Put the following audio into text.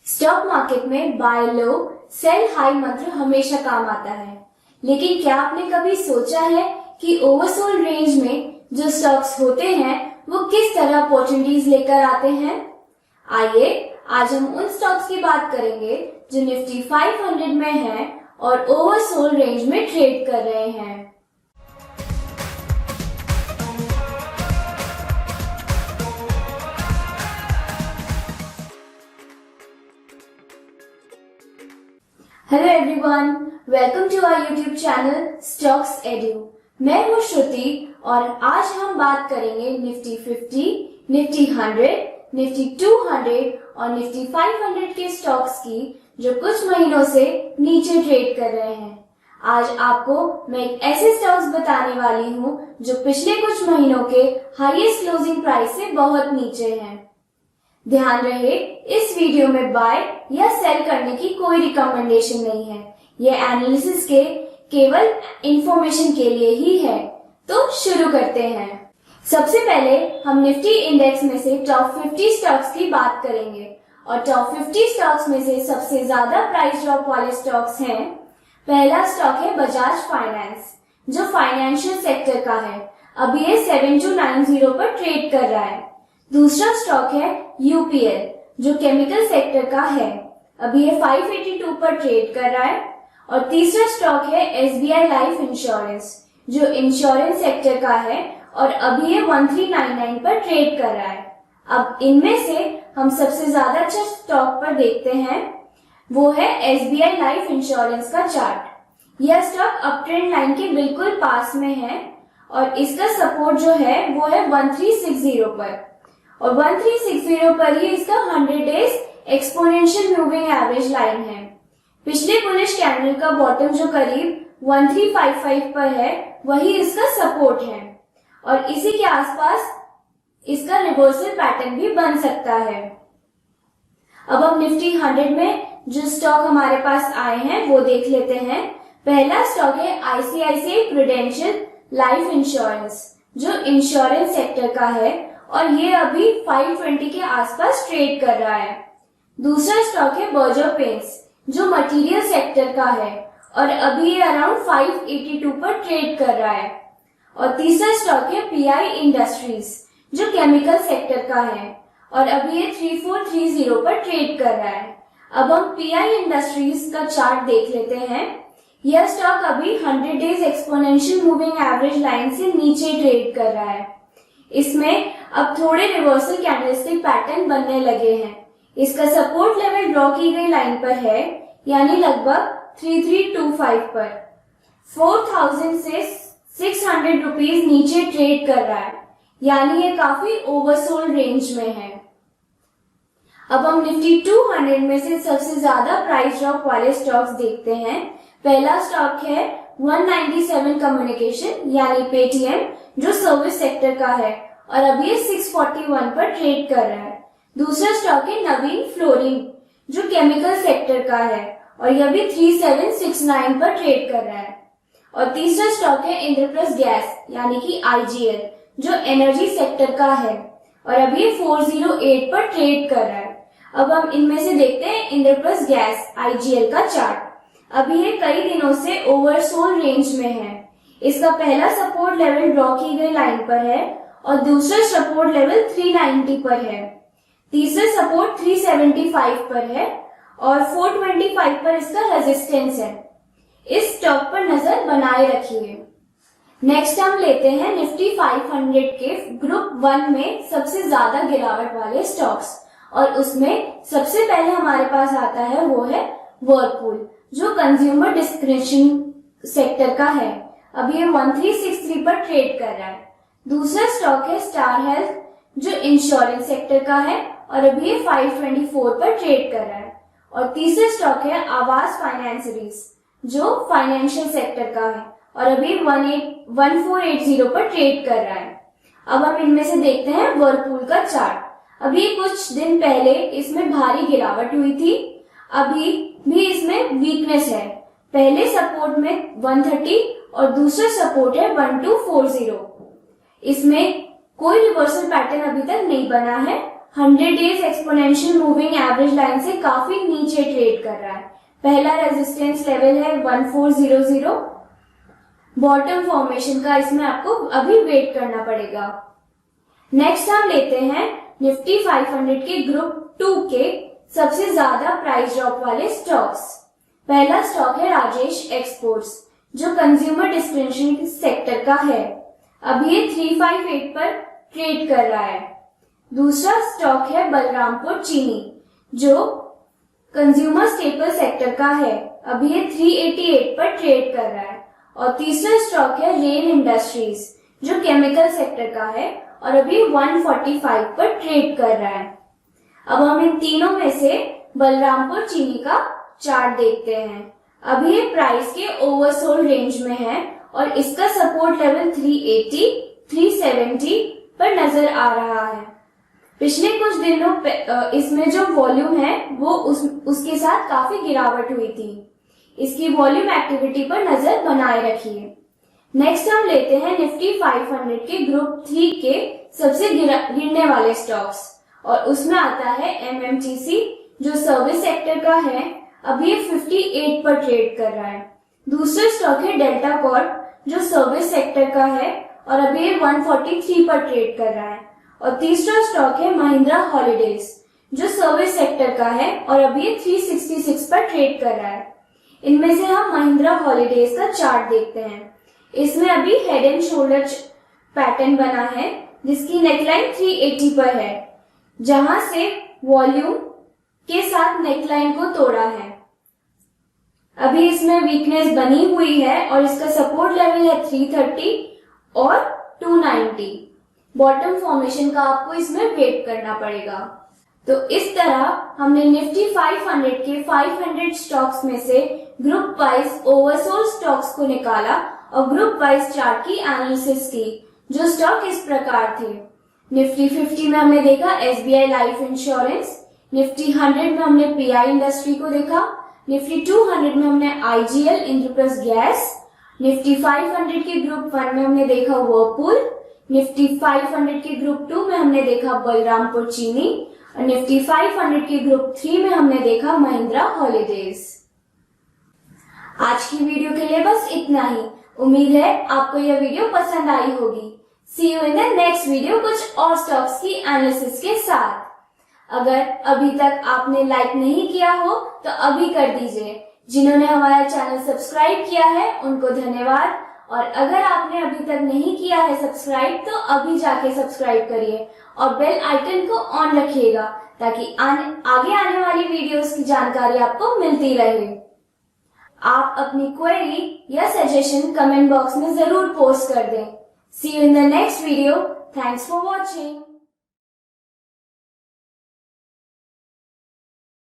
Stock market में bye लो cell high मंत्र हमेशा काम आता है, लेकिन क्या आपने कभी सोचा है कि ओवरसोल्ड रेंज में जो स्टॉक्स होते हैं वो किस तरह अपॉर्चुनिटीज लेकर आते हैं। आइए आज हम उन स्टॉक्स की बात करेंगे जो निफ्टी 500 में हैं और ओवरसोल्ड रेंज में ट्रेड कर रहे हैं। Hello everyone, welcome to our YouTube channel Stocks Edu. मैं हूँ श्रुति और आज हम बात करेंगे निफ्टी 50, निफ्टी 100, निफ्टी 200 और निफ्टी 500 के स्टॉक्स की जो कुछ महीनों से नीचे ट्रेड कर रहे हैं। आज आपको मैं एक ऐसे स्टॉक्स बताने वाली हूँ जो पिछले कुछ महीनों के हाईएस्ट क्लोजिंग प्राइस से बहुत नीचे हैं। ध्यान रहे, इस वीडियो में बाय या सेल करने की कोई रिकमेंडेशन नहीं है। यह एनालिसिस के केवल इंफॉर्मेशन के लिए ही है। तो शुरू करते हैं। सबसे पहले हम निफ्टी इंडेक्स में से टॉप 50 स्टॉक्स की बात करेंगे और टॉप 50 स्टॉक्स में से सबसे ज्यादा प्राइस ड्रॉप वाले स्टॉक्स हैं। पहला स्टॉक है बजाज फाइनेंस, जो फाइनेंशियल सेक्टर का है। अभी ये 7290 पर ट्रेड कर रहा है। दूसरा स्टॉक है यूपीएल, जो केमिकल सेक्टर का है। अभी ये 582 पर ट्रेड कर रहा है। और तीसरा स्टॉक है एसबीआई लाइफ इंश्योरेंस, जो इंश्योरेंस सेक्टर का है और अभी ये 1399 पर ट्रेड कर रहा है। अब इनमें से हम सबसे ज्यादा अच्छा स्टॉक पर देखते हैं, वो है एसबीआई लाइफ इंश्योरेंस का चार्ट। यह स्टॉक अप ट्रेंड लाइन के बिल्कुल पास में है और इसका सपोर्ट जो है वो है 1360 पर और 1360 पर ही इसका 100 days exponential moving average line है। पिछले बुलिश कैंडल का बॉटम जो करीब 1355 पर है वही इसका सपोर्ट है और इसी के आसपास इसका रिवर्सल पैटर्न भी बन सकता है। अब हम निफ्टी 100 में जो स्टॉक हमारे पास आए हैं वो देख लेते हैं। पहला स्टॉक है आईसीआईसीआई प्रूडेंशियल लाइफ इंश्योरेंस, जो इंश्योरेंस सेक्टर का है और ये अभी 520 के आसपास ट्रेड कर रहा है। दूसरा स्टॉक है बर्जर पेंट्स, जो मटेरियल सेक्टर का है और अभी ये अराउंड 582 पर ट्रेड कर रहा है। और तीसरा स्टॉक है पीआई इंडस्ट्रीज, जो केमिकल सेक्टर का है और अभी ये 3430 पर ट्रेड कर रहा है। अब हम पीआई इंडस्ट्रीज का चार्ट देख लेते हैं। यह स्टॉक अभी 100 days exponential moving average line से नीचे ट्रेड कर रहा है। इसमें अब थोड़े रिवर्सल कैंडलस्टिक पैटर्न बनने लगे हैं। इसका सपोर्ट लेवल ड्रॉ की गई लाइन पर है, यानी लगभग 3325 पर। 4000 से 600 रुपीज नीचे ट्रेड कर रहा है, यानी ये काफी ओवरसोल्ड रेंज में है। अब हम निफ्टी 200 में से सबसे ज्यादा प्राइस ड्रॉप वाले स्टॉक्स देखते हैं। पहला स्टॉक है 197 कम्युनिकेशन यानी पेटीएम, जो सर्विस सेक्टर का है और अभी ये 641 पर ट्रेड कर रहा है। दूसरा स्टॉक है नवीन फ्लोरिंग, जो केमिकल सेक्टर का है और यह भी 3769 पर ट्रेड कर रहा है। और तीसरा स्टॉक है इंद्रप्रस्थ गैस यानी कि आईजीएल, जो एनर्जी सेक्टर का है और अभी ये 408 पर ट्रेड कर रहा है। अब हम इनमें से देखते हैं इंद्रप्रस्थ गैस आईजीएल का चार्ट। अभी ये कई दिनों से ओवरसोल्ड रेंज में है। इसका पहला सपोर्ट लेवल ड्रॉ की गई लाइन पर है और दूसरा सपोर्ट लेवल 390 पर है। तीसरा सपोर्ट 375 पर है और 425 पर इसका रेजिस्टेंस है। इस स्टॉक पर नजर बनाए रखिए। नेक्स्ट हम लेते हैं निफ्टी 500 के ग्रुप 1 में सबसे ज्यादा गिरावट वाले स्टॉक्स और उसमें सबसे पहले हमारे पास आता है वो है वर्लपूल, जो कंज्यूमर डिस्क्रिप्शन सेक्टर का है। अभी ये 1363 पर ट्रेड कर रहा है। दूसरा स्टॉक है स्टार हेल्थ, जो इंश्योरेंस सेक्टर का है और अभी ये 524 पर ट्रेड कर रहा है। और तीसरा स्टॉक है आवास फाइनेंसरीज, जो फाइनेंशियल सेक्टर का है और अभी 1480 पर ट्रेड कर रहा है। अब हम इनमें से देखते हैं वर्लपूल का चार्ट। अभी कुछ दिन पहले इसमें भारी गिरावट हुई थी, अभी भी इसमें वीकनेस है। पहले सपोर्ट में 130 और दूसरा सपोर्ट है 1240। इसमें कोई रिवर्सल पैटर्न अभी तक नहीं बना है। 100 days exponential moving average line से काफी नीचे ट्रेड कर रहा है। पहला रेजिस्टेंस लेवल है 1400। बॉटम फॉर्मेशन का इसमें आपको अभी वेट करना पड़ेगा। नेक्स्ट हम लेते हैं निफ्टी 500 के ग्रुप 2 के सबसे ज्यादा प्राइस ड्रॉप वाले स्टॉक्स। पहला स्टॉक है राजेश एक्सपोर्ट्स, जो कंज्यूमर डिस्क्रिप्शनरी सेक्टर का है। अभी ये 358 पर ट्रेड कर रहा है। दूसरा स्टॉक है बलरामपुर चीनी, जो कंज्यूमर स्टेपल सेक्टर का है। अभी ये 388 पर ट्रेड कर रहा है। और तीसरा स्टॉक है रेन इंडस्ट्रीज, जो केमिकल सेक्टर का है और अभी 145 पर ट्रेड कर रहा है। अब हम इन तीनों में से बलरामपुर चीनी का चार्ट देखते हैं। अभी ये प्राइस के ओवरसोल्ड रेंज में है और इसका सपोर्ट लेवल 380, 370 पर नजर आ रहा है। पिछले कुछ दिनों इसमें जो वॉल्यूम है वो उसके साथ काफी गिरावट हुई थी। इसकी वॉल्यूम एक्टिविटी पर नजर बनाए रखिए। नेक्स्ट हम लेते हैं निफ्टी 500 के ग्रुप 3 के सबसे गिरने वाले स्टॉक्स और उसमें आता है एमएमटीसी, जो सर्विस सेक्टर का है। अभी ये 58 पर ट्रेड कर रहा है। दूसरा स्टॉक है डेल्टा कॉर्प, जो सर्विस सेक्टर का है और अभी ये 143 पर ट्रेड कर रहा है। और तीसरा स्टॉक है महिंद्रा हॉलीडेज, जो सर्विस सेक्टर का है और अभी ये 366 पर ट्रेड कर रहा है। इनमें से हम महिंद्रा हॉलीडेज का चार्ट देखते हैं। इसमें अभी हेड एंड शोल्डर पैटर्न बना है, जिसकी नेकलाइन 380 पर है, जहां से वॉल्यूम के साथ नेकलाइन को तोड़ा है। अभी इसमें वीकनेस बनी हुई है और इसका सपोर्ट लेवल है 330 और 290। बॉटम फॉर्मेशन का आपको इसमें वेट करना पड़ेगा। तो इस तरह हमने निफ्टी 500 के 500 स्टॉक्स में से ग्रुप वाइज ओवरसोल्ड स्टॉक्स को निकाला और ग्रुप वाइज चार्ट की एनालिसिस की, जो स्टॉक इस प्रकार थे। निफ्टी 50 में हमने देखा एसबीआई लाइफ इंश्योरेंस, निफ्टी 100 में हमने पीआई इंडस्ट्री को देखा, निफ्टी 200 में हमने आईजीएल इंद्रप्रस्थ गैस, निफ्टी 500 के ग्रुप 1 में हमने देखा वर्लपूल, निफ्टी 500 के ग्रुप 2 में हमने देखा बलरामपुर चीनी और निफ्टी 500 के ग्रुप 3 में हमने देखा महिंद्रा हॉलीडेज। आज की वीडियो के लिए बस इतना ही। उम्मीद है आपको यह वीडियो पसंद आई होगी। See you in the next video कुछ और स्टॉक्स की एनालिसिस के साथ। अगर अभी तक आपने लाइक नहीं किया हो तो अभी कर दीजिए। जिन्होंने हमारा चैनल सब्सक्राइब किया है उनको धन्यवाद, और अगर आपने अभी तक नहीं किया है सब्सक्राइब तो अभी जाके सब्सक्राइब करिए और बेल आइकन को ऑन रखिएगा, ताकि आगे आने वाली वीडियोस की जानकारी आपको मिलती रहे। आप अपनी क्वेरी या सजेशन कमेंट बॉक्स में जरूर पोस्ट कर दें। See you in the next video. Thanks for watching.